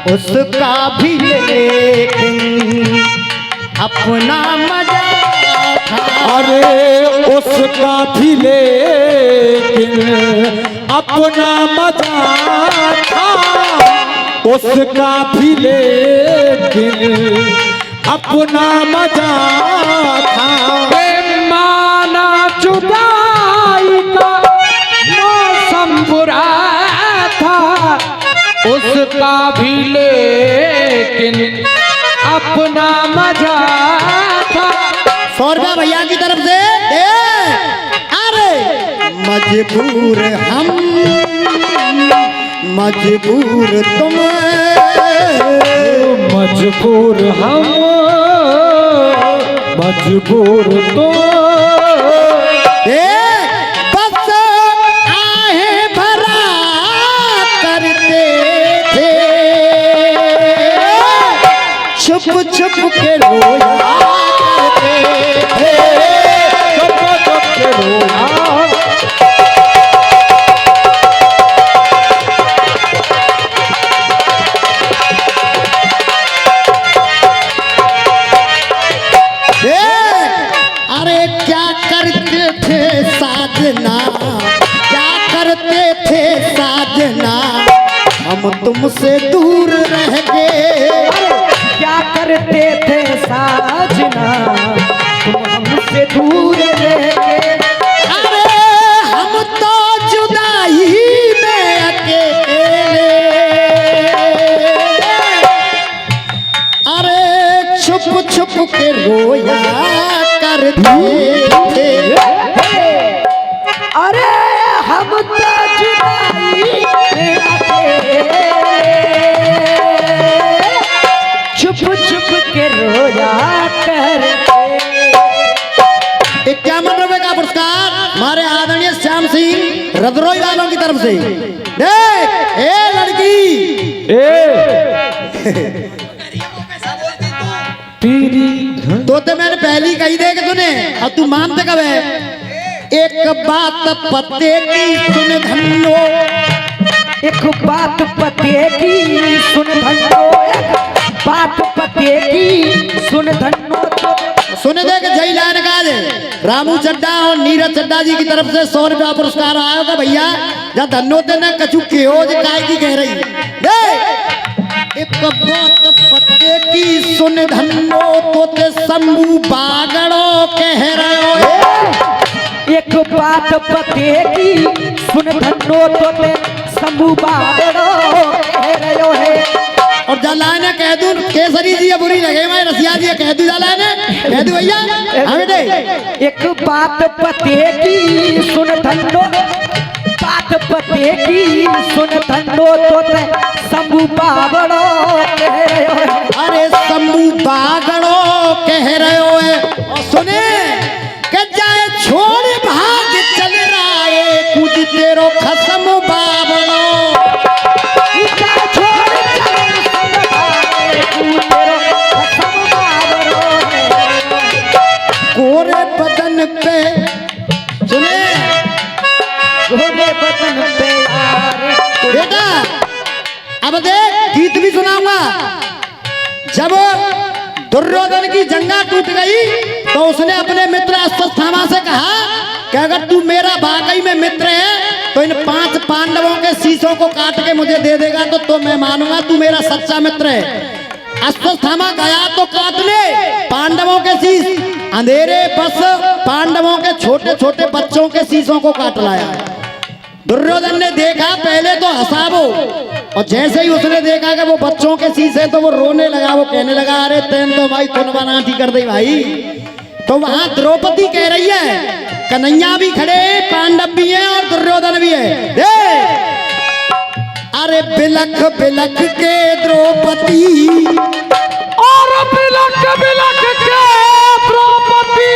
उसका भी लेकिन अपना मजा था। अरे उसका भी लेकिन अपना मजा था, उसका भी लेकिन अपना मजा था। माना जुदाई का मौसम बुरा था, उसका भी लेकिन अपना मजा था। 100 रुपया भैया की तरफ से दे। अरे मजबूर हम, मजबूर तुम, मजबूर हम, मजबूर तो बस आहें भरा करते थे, छुप छुप के रोया करते थे, छुप छुप के रोया। अरे क्या करते थे साजना, क्या करते थे साजना, हम तुमसे दूर रह गए। क्या करते थे साजना, तुम हमसे दूर रह गए। अरे हम तो जुदाई में अकेले, अरे छुप छुप के रोया करते थे। अरे हम तो जुदाई में अकेले, छुप छुप के रोया करते। 51 रुपए का पुरस्कार हमारे आदरणीय श्याम सिंह रदरोई वालों की तरफ से। देख ए लड़की, तो मैंने पहली कही दे कि तूने, और तू मानते कब है? एक बात पते की सुन धन्नो, एक बात पते की सुन धन्नो, एक बात पते की सुन धन्नो। सुन दे कि जय लाइन का दे। रामू चड्डा और नीरज चड्डा जी की तरफ से 100 रुपया पुरस्कार आया होगा भैया। जब धन्नो देने कचू के हो काय की कह रही दे। एक बात पते की सुन धन्नो, तो ते शंभू बागड़ो कह रहे हो। एक बात पते की सुन धन्नो, तो ते शंभू बागड़ो कह रहे है। और जलाने कह दूं केसरी जी बुरी लगे मैं रसिया जी कह दूं, जलाने कह दूं भैया हमें दे। एक बात पते की सुन धन्नो, बात पते की सुन धन्नो, तो ते शंभू बागड़ो कह रहे हो। अरे शंभू बागड़ो कह रहे हो है। और सुने कि जाए छोड़ भाग चल रहा है कुछ तेरो खसम बाबड़ो, गोरे बदन पे सुने, गोरे बदन पे बेटा अब देख गीत भी सुनाऊंगा। जब दुर्योधन की जंगा टूट गई तो उसने अपने मित्र अश्वत्थामा से कहा कि अगर तू मेरा वाकई में मित्र है तो इन 5 पांडवों के शीशों को काट के मुझे दे देगा तो मैं मानूंगा तू मेरा सच्चा मित्र है। अश्वत्थामा गया तो काटने पांडवों के शीश, अंधेरे बस पांडवों के छोटे छोटे बच्चों के शीशों को काट लाया। दुर्योधन ने देखा, पहले तो हंसा वो, और जैसे ही उसने देखा कि वो बच्चों के शीश है तो वो रोने लगा। वो कहने लगा अरे तेन तो भाई खून बनाटी कर दी भाई। तो वहां द्रौपदी कह रही है, कन्हैया भी खड़े, पांडव भी हैं और दुर्योधन भी है। अरे बिलख बिलख के द्रौपदी, और बिलख बिलख के द्रौपदी।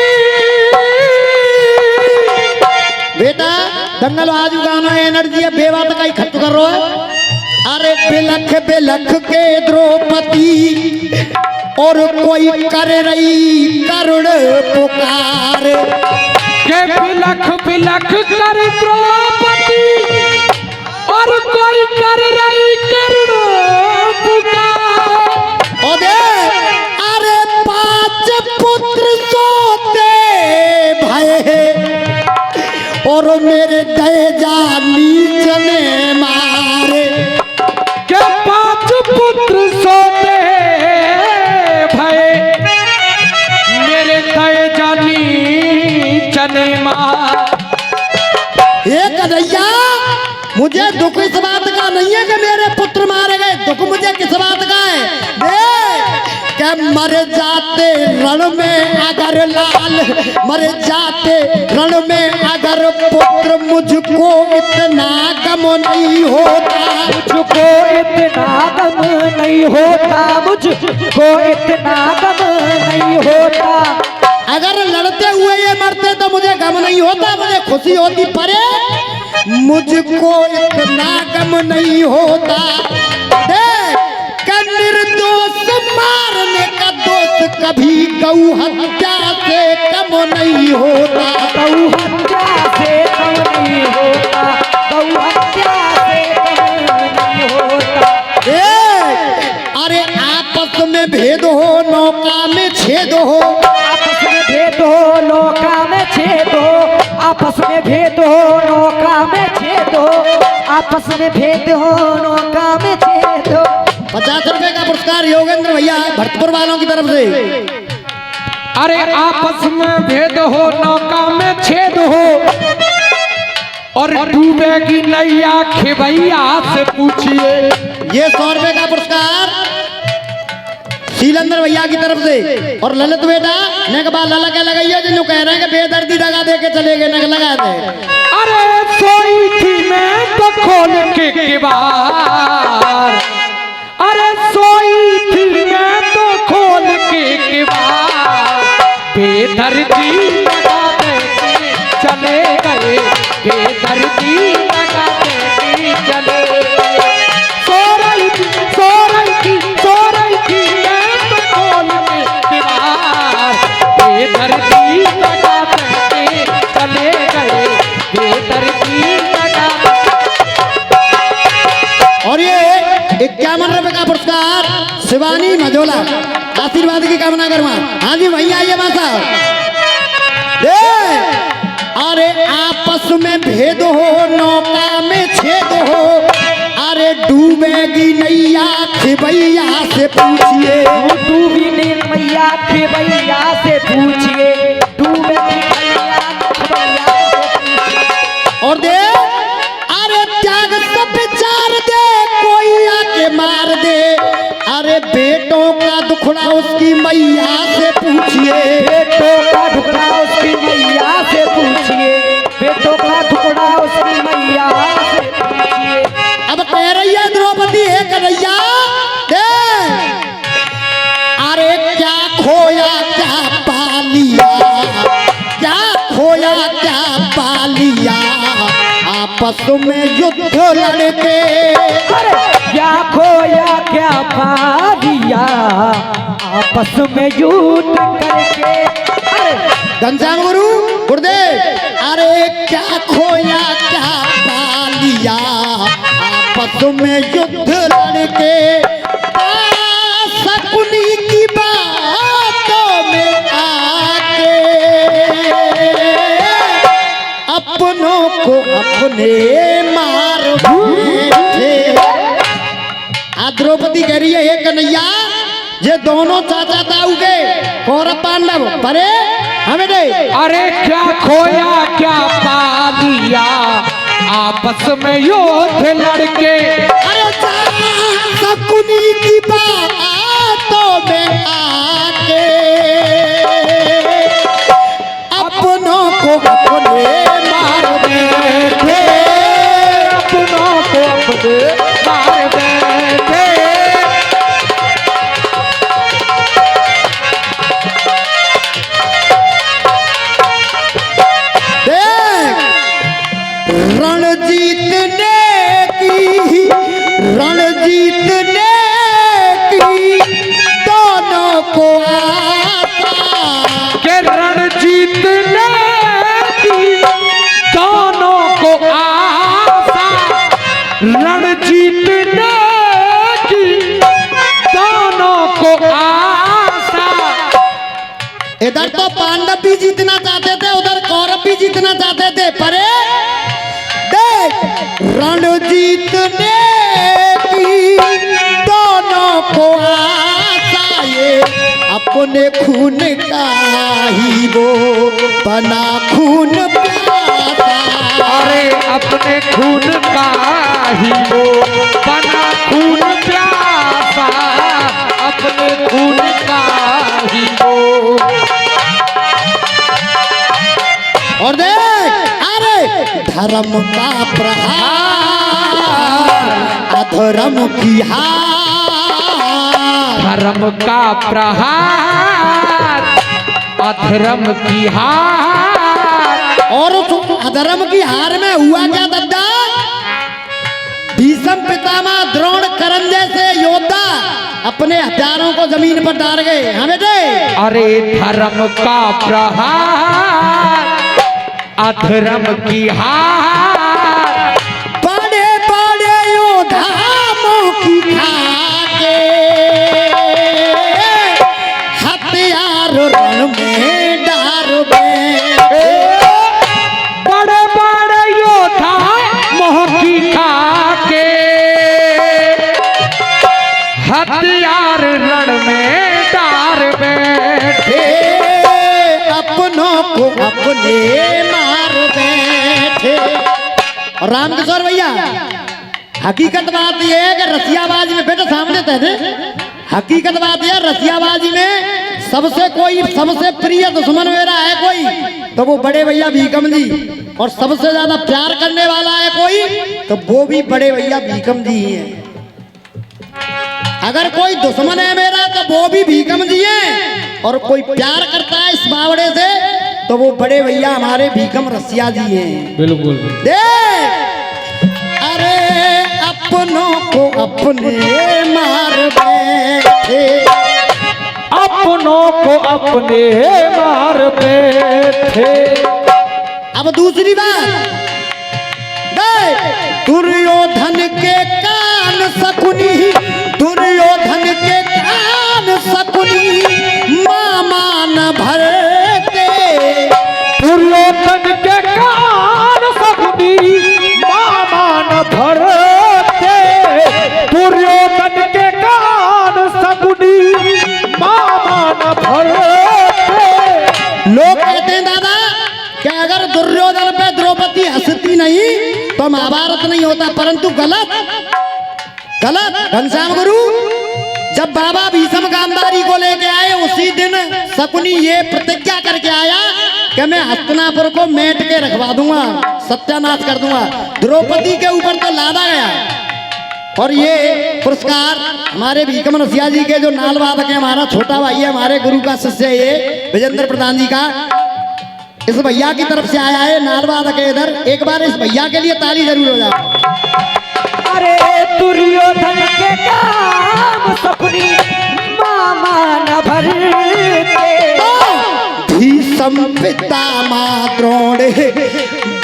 बेटा दंगल आजू गाना एनर्जी है, बेबात का ही खत्म कर रहा है। अरे बिलख बिलख के द्रौपदी, और कोई कर रही करुण पुकार। के बिलख बिलख कर द्रौपदी, और कोई कर रही करुण पुकार। मार। हे कन्हैया, मुझे दुख इस बात का नहीं है कि मेरे पुत्र मारे गए, दुख मुझे किस बात का है कि मर जाते रण में अगर लाल, मर जाते रण में अगर पुत्र, मुझको इतना गम नहीं होता, मुझको इतना गम नहीं होता, मुझको इतना गम नहीं होता। अगर लड़ते हुए ये मरते तो मुझे गम नहीं होता, मुझे खुशी होती, परे मुझको इतना गम नहीं होता। देख कि निर्दोष मारने का दोष कभी गौ हत्या से कम नहीं होता, गौ हत्या से कम नहीं होता, गौ हत्या से कम नहीं होता। अरे आपस में भेद हो, नौका में छेद हो, आपस में भेद हो, नौका में छेद हो, आपस में भेद हो, नौका में छेद हो, आपस में भेद हो, नौका में छेद हो। 50 रुपए का पुरस्कार योगेंद्र भैया भरतपुर वालों की तरफ से। अरे आपस में भेद हो, नौका में छेद हो, और डूबेगी नैया खेवैया से पूछिए। ये 100 रुपए का पुरस्कार शीलेंद्र भैया की तरफ से। और ललित बेटा ने के बाद लला क्या लगाइए, जो कह रहे हैं कि बेदर्दी लगा दे के चले गए, नग लगा दे। अरे सोई थी मैं तो खोल के किवाड़, अरे सोई थी मैं तो खोल के किवाड़, बेदर्दी लगा दे के चले गए, बेदर्दी लगा दे के चले गए। सो रही थी मैं तो खोल के किवाड़, बेदर्दी लगा दे के चले गए, बेदर्दी लगा। और ये 51 रुपए का पुरस्कार शिवानी मझोला, आशीर्वाद की कामना करूँगा। हाँ जी भैया आइए माता। अरे आपस में भेद हो, नौका में छेद हो, अरे डूबेगी नैया खेवैया से पूछिए, डूबी नैया खेवैया से पूछिए, डूबेगी नैया खेवैया से पूछिए। और दे अरे त्याग सब विचार दे, कोई आके मार दे, अरे बेटों का दुखड़ा उसकी मैया से पूछिए, बेटों का टुकड़ा उसकी मैया से पूछिए, बेटों का टुकड़ा उसकी मैया से पूछिए। अब कह रही है द्रौपदी है कन्हैया, दे अरे क्या खोया क्या पा लिया, क्या खोया क्या पा लिया, आपस में युद्ध लड़के, अरे क्या खोया क्या पा दिया, आपस में युद्ध करके। अरे घनश्याम गुरु गुरुदेव, अरे क्या खोया क्या पा लिया, आपस में युद्ध लड़के, सपनी की बातों में आके, अपनों को अपने मार बैठे। द्रौपदी कह रही है ये कन्हैया, ये दोनों चाचा ताऊ के कौरव पांडव परे हमें दे। अरे क्या खोया क्या पा लिया, आपस में युद्ध लड़के, अरे शकुनी की बातों में आके, अपनों को अपने मार बैठे, अपनों को अपने मार बैठे। रण जीतने की दोनों को आशा, के रण जीतने की दोनों को आशा, रण जीतने की दोनों को आशा। इधर तो पांडव भी जीतना चाहते थे, उधर कौरव भी जीतना चाहते थे, परे देख रण जीतने की दोनों को आशा, ये अपनों अपने खून का ही वो बना खून प्यासा। अरे अपने खून का ही वो बना खून प्यासा, अपने खून का ही वो। और देख, अरे धर्म का प्रहार अधर्म की हार। धर्म का प्रहार अधर्म की हार। और उस अधर्म की हार में हुआ क्या दद्दा? भीष्म पितामह द्रोण कर्ण जैसे योद्धा अपने हथियारों को जमीन पर डाल गए। हाँ बेटे, अरे धर्म का प्रहार अधर्म की हार। बड़े बड़े योद्धा की खाके हथियार रण में डाल बैठे। बड़े बड़े योद्धा मोह की खाके हथियार रण में डाल बैठे। अपनों को अपने मार बैठे। और रामकिशोर भैया, हकीकत बात यह है कि रसियाबाजी में बेटे सामने थे, हकीकत बात यह रसियाबाजी में सबसे प्रिय दुश्मन मेरा है कोई तो वो बड़े भैया भीकम जी, और सबसे ज्यादा प्यार करने वाला है कोई तो वो भी बड़े भैया भीकम जी ही हैं। अगर कोई दुश्मन है मेरा तो वो भी भीकम जी है, और कोई प्यार करता है इस बावड़े से तो वो बड़े भैया हमारे भीकम रसिया जी हैं। बिल्कुल। देख, अरे अपनों को अपने मार बैठे। अपनों को अपने मार बैठे। अब दूसरी बात, देख, दुर्योधन के कान शकुनी, दुर्योधन के कान शकुनी मामा न भरते। दुर्योधन के कान शकुनी मामा न भरते। दुर्योधन के कान शकुनी मामा न भरते। लोग कहते हैं दादा कि अगर दुर्योधन पे द्रौपदी हंसती नहीं तो महाभारत नहीं होता, परंतु गलत गलत। घनश्याम गुरु जब बाबा भीष्म गांधारी को लेके आए उसी दिन शकुनी ये प्रतिज्ञा करके आया कि मैं हस्तिनापुर को मेट के रखवा दूंगा, सत्यानाश कर दूंगा। द्रौपदी के ऊपर तो लादा गया। और ये पुरस्कार हमारे भीकम रसिया जी के जो नाल वादक है, हमारा छोटा भाई है, हमारे गुरु का शिष्य है ये विजेंद्र प्रधान जी का, इस भैया की तरफ से आया है। नाल वादक है इधर, एक बार इस भैया के लिए ताली जरूर हो जाए। अरे दुर्योधन के काम शकुनी मामा न भरते। भीष्म पितामह द्रोण,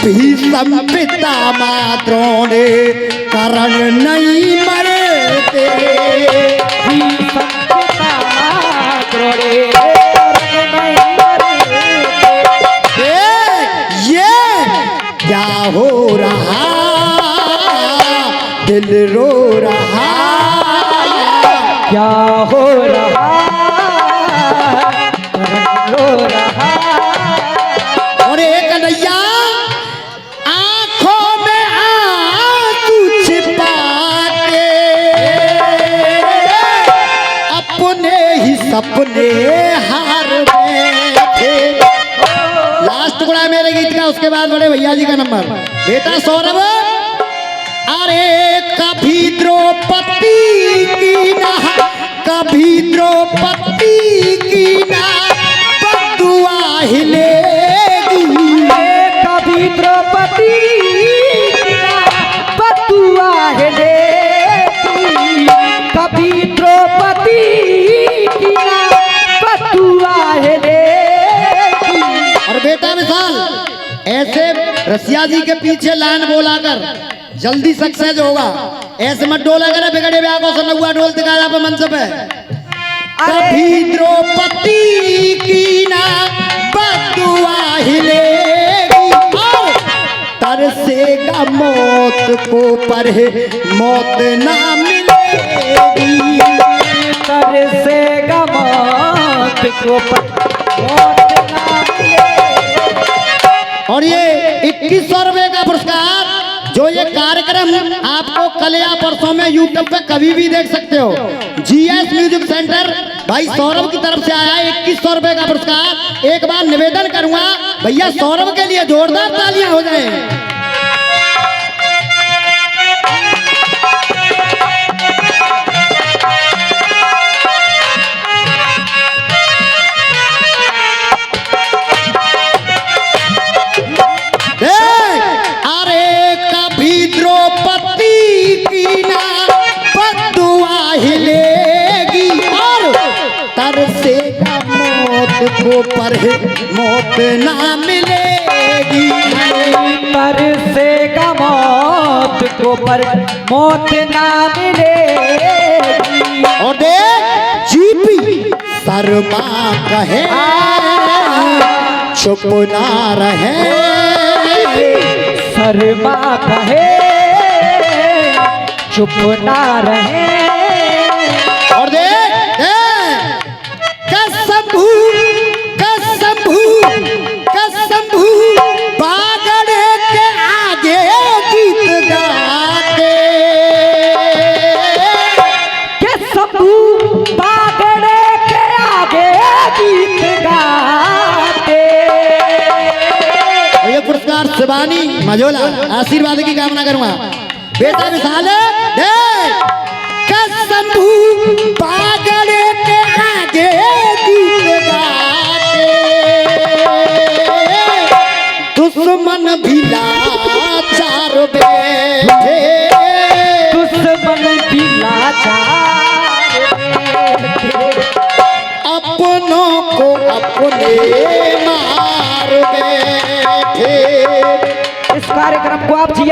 भीष्म पितामह द्रोण कर्ण नहीं मरते। भीष्म पितामह द्रोण कर्ण नहीं मरते। ये क्या हो रहा, दिल रो रहा, क्या हो रहा, रो रहा। और एक नैया आंखों में आंसू छिपा के अपने ही सपने हार बैठे। लास्ट गुड़ा मेरे गीत का, उसके बाद बड़े भैया जी का नंबर। बेटा सौरभ, अरे कभी द्रौपदी की ना, कभी द्रौपदी की ना बदुआ हिलेगी। कभी द्रौपदी की ना बदुआ हिलेगी। कभी द्रौपदी की ना बदुआ हिलेगी। और बेटा विशाल, ऐसे रसिया जी के पीछे लाइन बोला कर, जल्दी सक्सेस होगा। ऐसे मत डोला करे, बिगड़े ब्याह से नगुआ ढोल दिखाया पे मंच पे। कभी द्रौपदी की ना बदुआ हिलेगी, तरसेगा मौत को पर मौत ना मिलेगी। तरसेगा मौत को पर मौत ना मिले। और ये 2100 रुपए का पुरस्कार जो ये कार्यक्रम आपको कल या परसों में यूट्यूब पे कभी भी देख सकते हो। जीएस म्यूजिक सेंटर भाई सौरभ की तरफ से आया है 2100 रुपए का पुरस्कार। एक बार निवेदन करूंगा भैया सौरभ के लिए जोरदार तालियां हो जाए। को पर मौत ना मिलेगी, पर से मौत को पर मौत ना मिलेगी। और दे जीपी शर्मा कहे चुप ना रहे, शर्मा कहे चुप ना रहे। और दे कसम्भू बागड़े के आगे गीत गाते, कसम्भू बागड़े के आगे गीत गाते। और ये पुरस्कार शिवानी मझोला आशीर्वाद की कामना करूंगा। बेटा विशाल दे कसम्भू बागड़े के आगे गीत गाते, दुश्मन भी लाचार बैठे, दुश्मन भी लाचार बैठे, अपनों को अपने मार बैठे। इस कार्यक्रम को आप जी